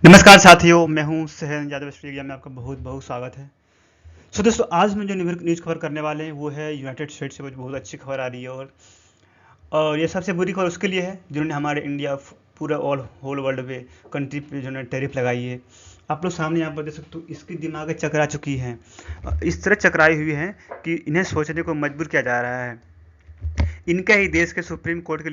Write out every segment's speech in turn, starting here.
नमस्कार साथियों, मैं हूं सहन यादव। ऑस्ट्रेलिया में आपका बहुत बहुत स्वागत है। दोस्तों, आज हम जो न्यूज़ कवर करने वाले हैं वो है यूनाइटेड स्टेट्स से। बहुत अच्छी खबर आ रही है और ये सबसे बुरी खबर उसके लिए है जिन्होंने हमारे इंडिया पूरा ऑल होल वर्ल्ड पे कंट्री पे जो है टैरिफ लगाई है। आप लोग सामने यहाँ पर देख सकते हो, इसकी दिमाग चकरा चुकी हैं। इस तरह चकराई हुई हैं कि इन्हें सोचने को मजबूर किया जा रहा है। इनका ही देश के सुप्रीम कोर्ट के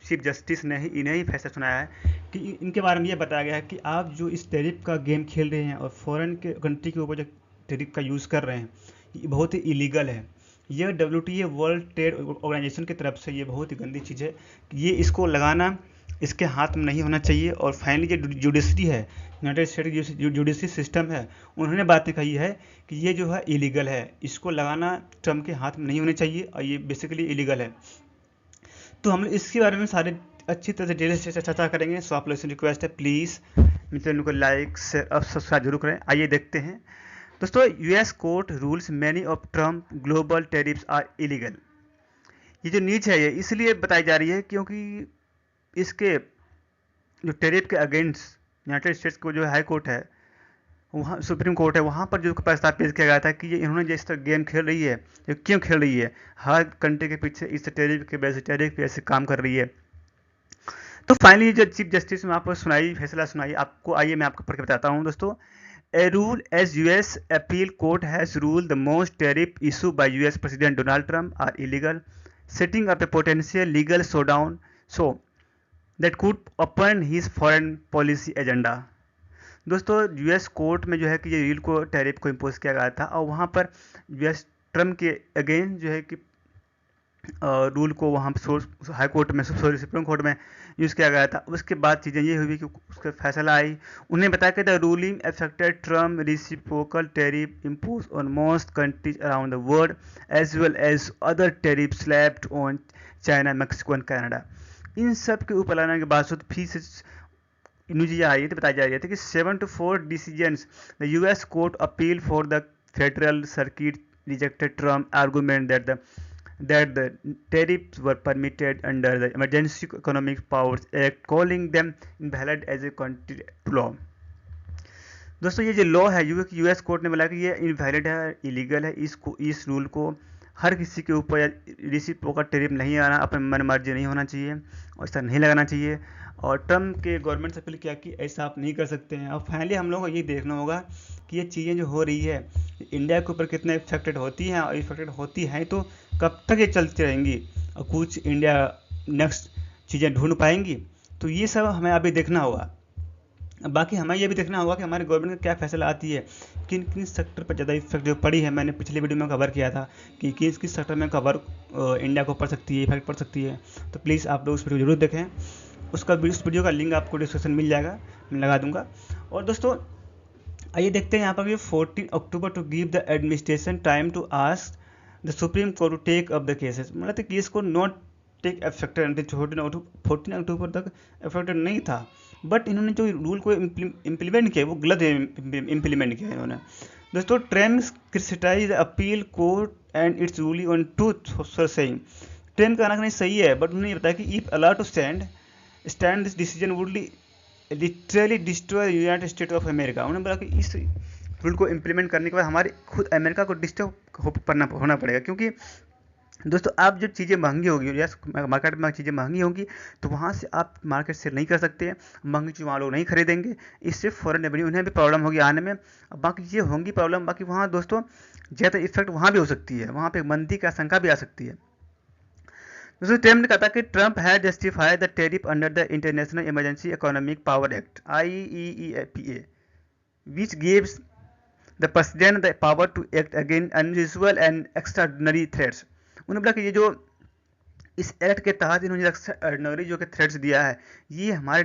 चीफ जस्टिस ने ही इन्हें ही फैसला सुनाया है कि इनके बारे में ये बताया गया है कि आप जो इस टैरिफ का गेम खेल रहे हैं और फॉरेन के कंट्री के ऊपर जो टैरिफ का यूज़ कर रहे हैं, ये बहुत ही इलीगल है। यह WTA वर्ल्ड ट्रेड ऑर्गेनाइजेशन की तरफ से ये बहुत ही गंदी चीज़ है कि ये इसको लगाना इसके हाथ में नहीं होना चाहिए। और फाइनली जो जुडिशरी है, यूनाइटेड स्टेट जुडिशरी सिस्टम है, उन्होंने बातें कही है कि ये जो है इलीगल है, इसको लगाना ट्रम्प के हाथ में नहीं होना चाहिए और ये बेसिकली इलीगल है। तो हम इसके बारे में सारे अच्छी तरह से डिटेल से चर्चा करेंगे। सो आप लोग से रिक्वेस्ट है, प्लीज़ मेरे चैनल को लाइक शेयर और सब्सक्राइब जरूर करें। आइए देखते हैं। दोस्तों, US court rules many of Trump global tariffs are illegal. ये जो न्यूज है ये इसलिए बताई जा रही है क्योंकि इसके जो टैरिफ के अगेंस्ट यूनाइटेड स्टेट्स को जो हाई कोर्ट है, वहाँ सुप्रीम कोर्ट है, वहाँ पर जो प्रस्ताव पेश किया गया था कि ये इन्होंने जिस तरह गेम खेल रही है, ये क्यों खेल रही है, हर कंट्री के पीछे इस टैरिफ के वजह से टैरिफ पे ऐसे काम कर रही है। तो फाइनली जो चीफ जस्टिस ने आपको सुनाई फैसला सुनाई आपको, आइए मैं आपको पढ़ के बताता हूँ दोस्तों। A rule as US appeal court has rule the most tariff issue by US president Donald Trump are illegal, setting up a potential legal showdown so that could upend his foreign policy agenda. दोस्तों, US court में जो है कि ये reel को tariff को impose किया गया था और वहाँ पर यूएस ट्रम्प के अगेंस्ट जो है कि रूल को वहाँ पर हाई कोर्ट में सॉरी सुप्रीम कोर्ट में यूज़ किया गया था। उसके बाद चीज़ें ये हुई कि उसका फैसला आई। उन्हें बताया कि the ruling affected Trump reciprocal tariff impose on most countries around the world as well as other tariff slabbed on China, Mexico and Canada. इन सब के ऊपर लाने के बावजूद फिर से न्यूज आई थी, बताई जा रही थी कि 7-4 decisions the US court appeal for the federal circuit rejected Trump argument that the tariffs were permitted under the Emergency Economic Powers Act, calling them invalid as a country law। दोस्तों, ये जो law है US court ने बोला कि ये invalid है, illegal है। इस रूल को हर किसी के ऊपर रेसिप्रोकल टैरिफ नहीं आना, अपने मन मर्जी नहीं होना चाहिए और ऐसा नहीं लगाना चाहिए। और ट्रम्प के गवर्नमेंट से अपील किया कि ऐसा आप नहीं कर सकते हैं। और फाइनली हम लोगों को ये देखना होगा कि ये चीज़ें जो हो रही है इंडिया के ऊपर कितने इफेक्टेड होती हैं, और इफेक्टेड होती हैं तो कब तक ये चलती रहेंगी और कुछ इंडिया नेक्स्ट चीज़ें ढूंढ पाएंगी। तो ये सब हमें अभी देखना होगा। बाकी हमें ये भी देखना होगा कि हमारे गवर्नमेंट का क्या फैसला आती है, किन किन सेक्टर पर ज़्यादा इफेक्ट जो पड़ी है। मैंने पिछले वीडियो में कवर किया था कि किस किस सेक्टर में कवर इंडिया को पड़ सकती है, इफेक्ट पड़ सकती है। तो प्लीज़ आप लोग उस वीडियो जरूर देखें। उस वीडियो का लिंक आपको डिस्क्रिप्शन मिल जाएगा, मैं लगा दूंगा। और दोस्तों, आइए देखते हैं यहाँ पर 14 October to give the administration time to ask the Supreme Court to take up the cases. मतलब केस को नॉट टेक अफेक्टेड 14 अक्टूबर तक अफेक्टेड नहीं था, बट इन्होंने जो रूल को इम्प्लीमेंट किया वो गलत इम्प्लीमेंट किया इन्होंने। दोस्तों, Trump criticize appeal court and its ruling on Truth saying. Trump का कहना नहीं सही है, बट उन्होंने बताया कि if allowed to stand this decision would literally destroy United State of America. उन्होंने बोला कि इस रूल को इम्प्लीमेंट करने के बाद हमारे खुद अमेरिका को डिस्टर्ब होना पड़ेगा। क्योंकि दोस्तों, आप जब चीज़ें महंगी होगी या मार्केट में चीज़ें महंगी होंगी तो वहाँ से आप मार्केट से नहीं कर सकते, महंगी चीज़ वहाँ लोग नहीं खरीदेंगे। इससे फॉरेन रेवेन्यू उन्हें भी प्रॉब्लम होगी आने में। बाकी ये होंगी प्रॉब्लम, बाकी वहाँ दोस्तों ज़्यादा इफेक्ट वहाँ भी हो सकती है, वहाँ पे मंदी की आशंका भी आ सकती है। दोस्तों, ट्रम्प ने कहा था कि ट्रम्प है justify the tariff under the international emergency economic power act IEEPA, which gives the president the power to act against unusual and extraordinary threats। उन्होंने बोला कि ये जो इस एक्ट के तहत इन्होंने एक्स्ट्राऑर्डिनरी जो कि थ्रेट्स दिया है, ये हमारे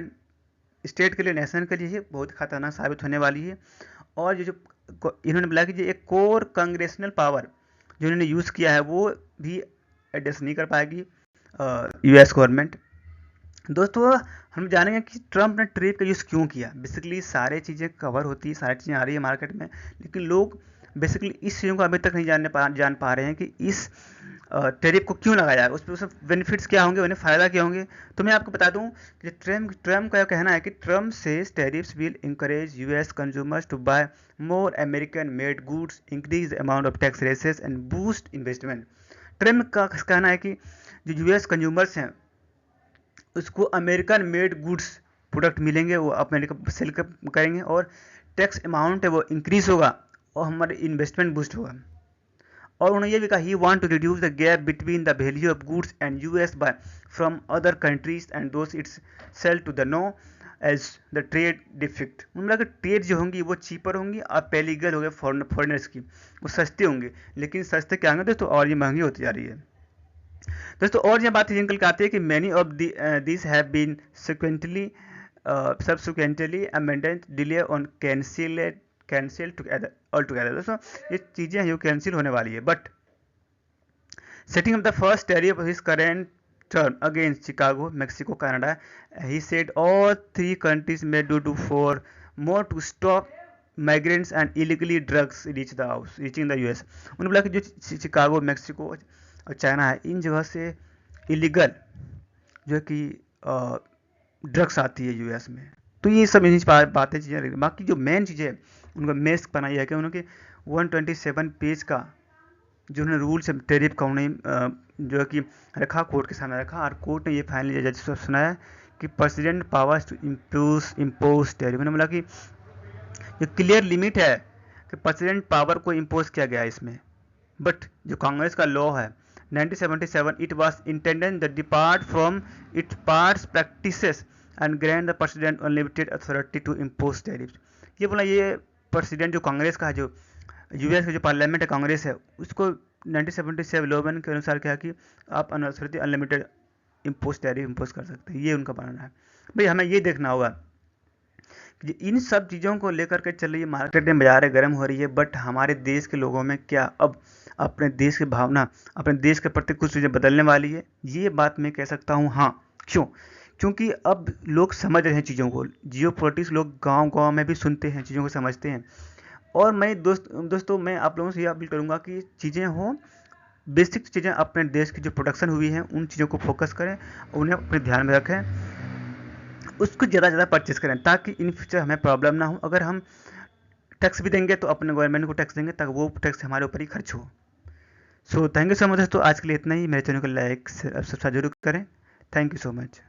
स्टेट के लिए, नेशन के लिए बहुत खतरनाक साबित होने वाली है। और ये जो इन्होंने बोला कि ये एक कोर कांग्रेसनल पावर जो इन्होंने यूज़ किया है वो भी एडजस्ट नहीं कर पाएगी यूएस गवर्नमेंट। दोस्तों, हम जानेंगे कि ट्रम्प ने ट्रेड का यूज़ क्यों किया। बेसिकली सारी चीज़ें कवर होती है, सारी चीज़ें आ रही है मार्केट में, लेकिन लोग बेसिकली इस चीज़ों को अभी तक नहीं जान पा रहे हैं कि इस टैरिफ को क्यों लगाया, उसमें बेनिफिट्स क्या होंगे, उन्हें फ़ायदा क्या होंगे। तो मैं आपको बता दूं कि ट्रम्प का कहना है कि Trump says tariffs will encourage US consumers to buy more American made goods, increase the amount of tax raises and boost investment. Trump का कहना है कि जो यूएस कंज्यूमर्स हैं उसको अमेरिकन मेड गुड्स प्रोडक्ट मिलेंगे, वो अमेरिका सेल करेंगे, और टैक्स अमाउंट है वो इंक्रीज होगा और हमारे इन्वेस्टमेंट बूस्ट होगा। और उन्होंने ये भी कहा he want to reduce the gap between the value of goods and US buy from other countries and those its sell to the known as the trade deficit. उन्होंने कहा कि ट्रेड जो होंगी वो चीपर होंगी और पैलीगल हो गए फॉरनर्स की, वो सस्ते होंगे, लेकिन सस्ते क्या होंगे दोस्तों, और ये महंगी होती जा रही है दोस्तों। और ये बात निकल के आती है कि many of this have been subsequently amended delay on cancel together altogether। दोस्तों ये चीज़ें हैं जो कैंसिल होने वाली है, but setting up the first tariff of his current term against Chicago, Mexico, Canada, he said all three countries may do for more to stop migrants and illegally drugs reaching the US। उन्होंने बोला कि जो Chicago, Mexico और China है, इन जगह से illegal जो कि ड्रग्स आती है यूएस में। तो ये सब इन्हीं बातें चीज़ें, बाकी जो मेन चीज़ें उनका मेस बनाई है कि उन्होंने 127 पेज का जो उन्होंने रूल्स टैरिफ का उन्हें जो है कि रखा, कोर्ट के सामने रखा, और कोर्ट ने ये फाइनली जज से सुनाया कि president powers to impose tariff. उन्होंने बोला कि ये क्लियर लिमिट है कि प्रेसिडेंट पावर को इम्पोज किया गया है इसमें, बट जो कांग्रेस का लॉ है 1977 it was intended the depart from it parts practices and grant the president unlimited authority to impose tariff. ये बोला ये प्रेसिडेंट जो कांग्रेस का है, जो यूएस का जो पार्लियामेंट है, कांग्रेस है, उसको 1977 लॉ के अनुसार क्या कि आप अनलिमिटेड इम्पोज टैरिफ इम्पोज कर सकते हैं, ये उनका मानना है। भाई हमें ये देखना होगा कि इन सब चीज़ों को लेकर के चल रही है, मार्केट में बाज़ारें गर्म हो रही है, बट हमारे देश के लोगों में क्या अब अपने देश की भावना, अपने देश के प्रति कुछ चीज़ें बदलने वाली है, ये बात मैं कह सकता हूँ। हाँ, क्योंकि अब लोग समझ रहे हैं चीज़ों को, जियो पॉलिटिक्स लोग गांव-गांव में भी सुनते हैं, चीज़ों को समझते हैं। और मैं दोस्तों मैं आप लोगों से ये अपील करूँगा कि चीज़ें हो, बेसिक चीज़ें अपने देश की जो प्रोडक्शन हुई हैं उन चीज़ों को फोकस करें, उन्हें अपने ध्यान में रखें, उसको ज़्यादा परचेस करें ताकि इन फ्यूचर हमें प्रॉब्लम ना हो। अगर हम टैक्स भी देंगे तो अपने गवर्नमेंट को टैक्स देंगे ताकि वो टैक्स हमारे ऊपर ही खर्च हो। So thank you so much दोस्तों, आज के लिए इतना ही। मेरे चैनल को लाइक सब्सक्राइब जरूर करें। Thank you so much.